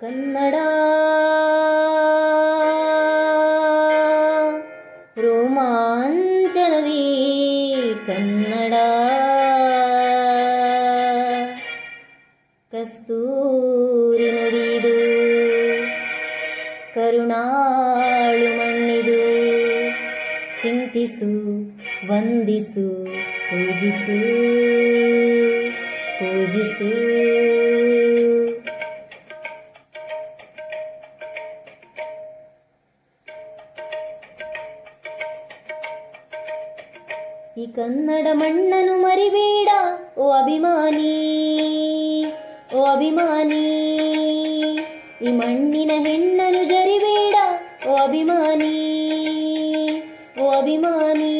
ಕನ್ನಡ ರೋಮಾಂಚನವೀ ಕನ್ನಡ ಕಸ್ತೂರಿ ನುಡಿದು ಕರುಣಾಳು ಮಣ್ಣಿದು ಚಿಂತಿಸು ವಂದಿಸು ಪೂಜಿಸು ಪೂಜಿಸು. ಈ ಕನ್ನಡ ಮಣ್ಣನ್ನು ಮರಿಬೇಡ ಓ ಅಭಿಮಾನಿ, ಓ ಅಭಿಮಾನಿ. ಈ ಮಣ್ಣಿನ ಹೆಣ್ಣನ್ನು ಜರಿಬೇಡ ಓ ಅಭಿಮಾನಿ, ಓ ಅಭಿಮಾನಿ.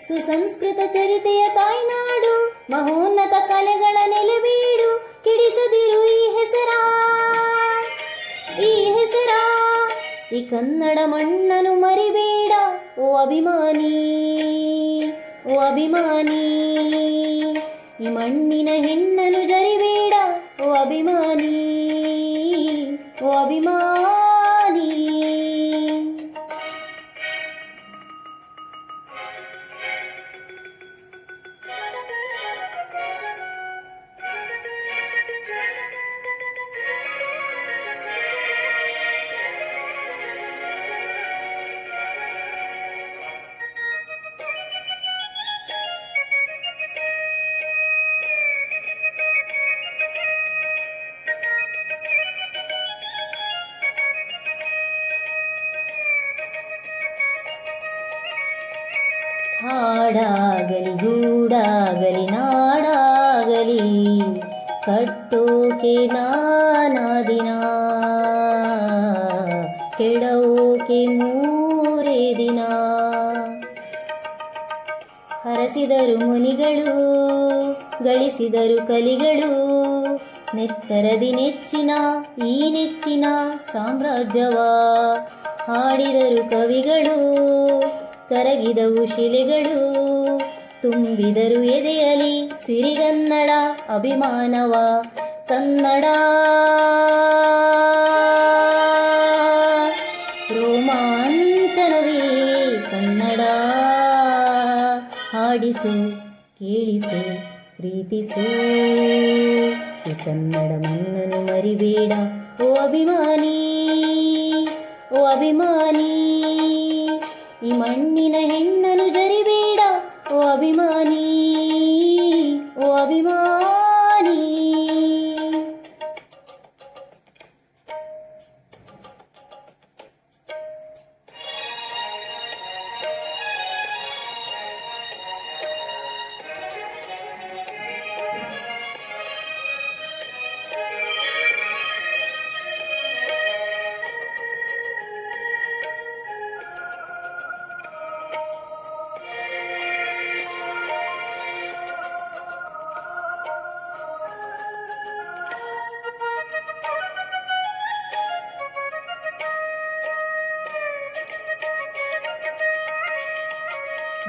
ಸುಸಂಸ್ಕೃತ ಚರಿತೆಯ ತಾಯ್ನಾಡು, ಮಹೋನ್ನತ ಕಲೆಗಳ ನೆಲೆಬೀಡು. ಕಿಡಿಸದಿರು ಈ ಹೆಸರ, ಈ ಹೆಸರ. ಈ ಕನ್ನಡ ಮಣ್ಣನ್ನು ಮರಿಬೇಡ ಓ ಅಭಿಮಾನಿ, ಓ ಅಭಿಮಾನಿ. ಈ ಮಣ್ಣಿನ ಹೆಣ್ಣನ್ನು ಜರಿಬೇಡ ಓ ಅಭಿಮಾನಿ, ಓ ಅಭಿಮಾನಿ. ಹಾಡಾಗಲಿ ಗೂಡಾಗಲಿ ನಾಡಾಗಲಿ ಕಟ್ಟೋಕೆ ನಾನಾ ದಿನ, ಕೆಡವೋಕೆ ಮೂರೇ ದಿನ. ಹರಸಿದರು ಮುನಿಗಳು, ಗಳಿಸಿದರು ಕಲಿಗಳು, ನೆತ್ತರದಿ ನೆಚ್ಚಿನ ಈ ನೆಚ್ಚಿನ ಸಾಮ್ರಾಜ್ಯವ. ಹಾಡಿದರು ಕವಿಗಳು, ಕರಗಿದವು ಶಿಲೆಗಳು, ತುಂಬಿದರು ಎದೆಯಲಿ ಸಿರಿಗನ್ನಡ ಅಭಿಮಾನವ. ಕನ್ನಡ ರೋಮಾಂಚನವೇ ಕನ್ನಡ. ಹಾಡಿಸು ಕೇಳಿಸು ಪ್ರೀತಿಸು. ಈ ಕನ್ನಡ ಮಣ್ಣನ್ನು ಮರಿಬೇಡ ಓ ಅಭಿಮಾನಿ, ಓ ಅಭಿಮಾನಿ. ಈ ಮಣ್ಣಿನ ಹೆಣ್ಣನ್ನು ಜರಿಬೇಡ ಓ ಅಭಿಮಾನಿ, ಓ ಅಭಿಮಾನಿ.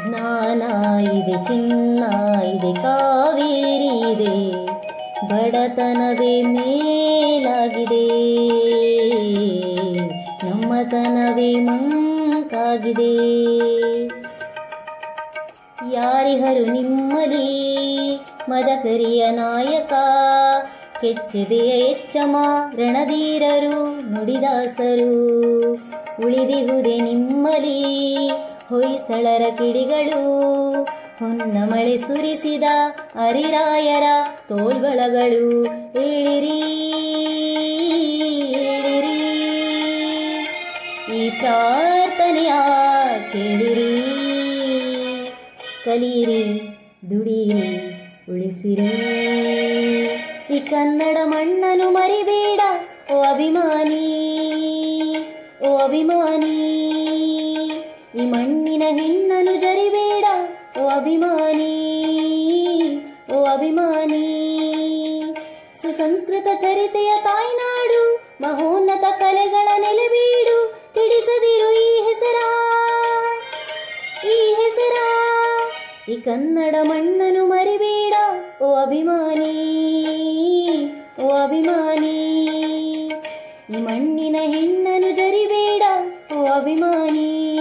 ಜ್ಞಾನ ಇದೆ, ಚಿನ್ನ ಇದೆ, ಕಾವೇರಿ ಇದೆ, ಬಡತನವೇ ಮೇಲಾಗಿದೆ, ನಮ್ಮತನವೇ ಮಂಕಾಗಿದೆ. ಯಾರಿಹರು ನಿಮ್ಮಲಿ ಮದಕರಿಯ ನಾಯಕ, ಕೆಚ್ಚೆದೆಯ ಎಚ್ಚಮ ರಣಧೀರರು ನುಡಿದಾಸರು. ಉಳಿದಿಹುದೆ ನಿಮ್ಮಲಿ ಹೊಯ್ಸಳರ ಕಿಡಿಗಳು, ಹೊನ್ನ ಮಳೆ ಸುರಿಸಿದ ಹರಿರಾಯರ ತೋಳ್ಬಳಗಳು. ಏಳಿರಿ ಏಳಿರಿ, ಈ ಪ್ರಾರ್ಥನೆಯ ಕೇಳಿರಿ. ಕಲಿಯಿರಿ, ದುಡಿಯಿರಿ, ಉಳಿಸಿರಿ. ಈ ಕನ್ನಡ ಮಣ್ಣನ್ನು ಮರಿಬೇಡ ಓ ಅಭಿಮಾನಿ, ಓ ಅಭಿಮಾನಿ. ಈ ಮಣ್ಣಿನ ಹೆಣ್ಣನ್ನು ಜರಿಬೇಡ ಓ ಅಭಿಮಾನಿ, ಓ ಅಭಿಮಾನಿ. ಸುಸಂಸ್ಕೃತ ಚರಿತೆಯ ತಾಯ್ನಾಡು, ಮಹೋನ್ನತ ಕಲೆಗಳ ನೆಲೆಬೀಡು. ತಿಳಿಸದಿರು ಈ ಹೆಸರ, ಈ ಹೆಸರ. ಈ ಕನ್ನಡ ಮಣ್ಣನ್ನು ಮರಿಬೇಡ ಓ ಅಭಿಮಾನಿ, ಓ ಅಭಿಮಾನಿ. ಈ ಮಣ್ಣಿನ ಹೆಣ್ಣನು ಜರಿಬೇಡ ಓ ಅಭಿಮಾನಿ.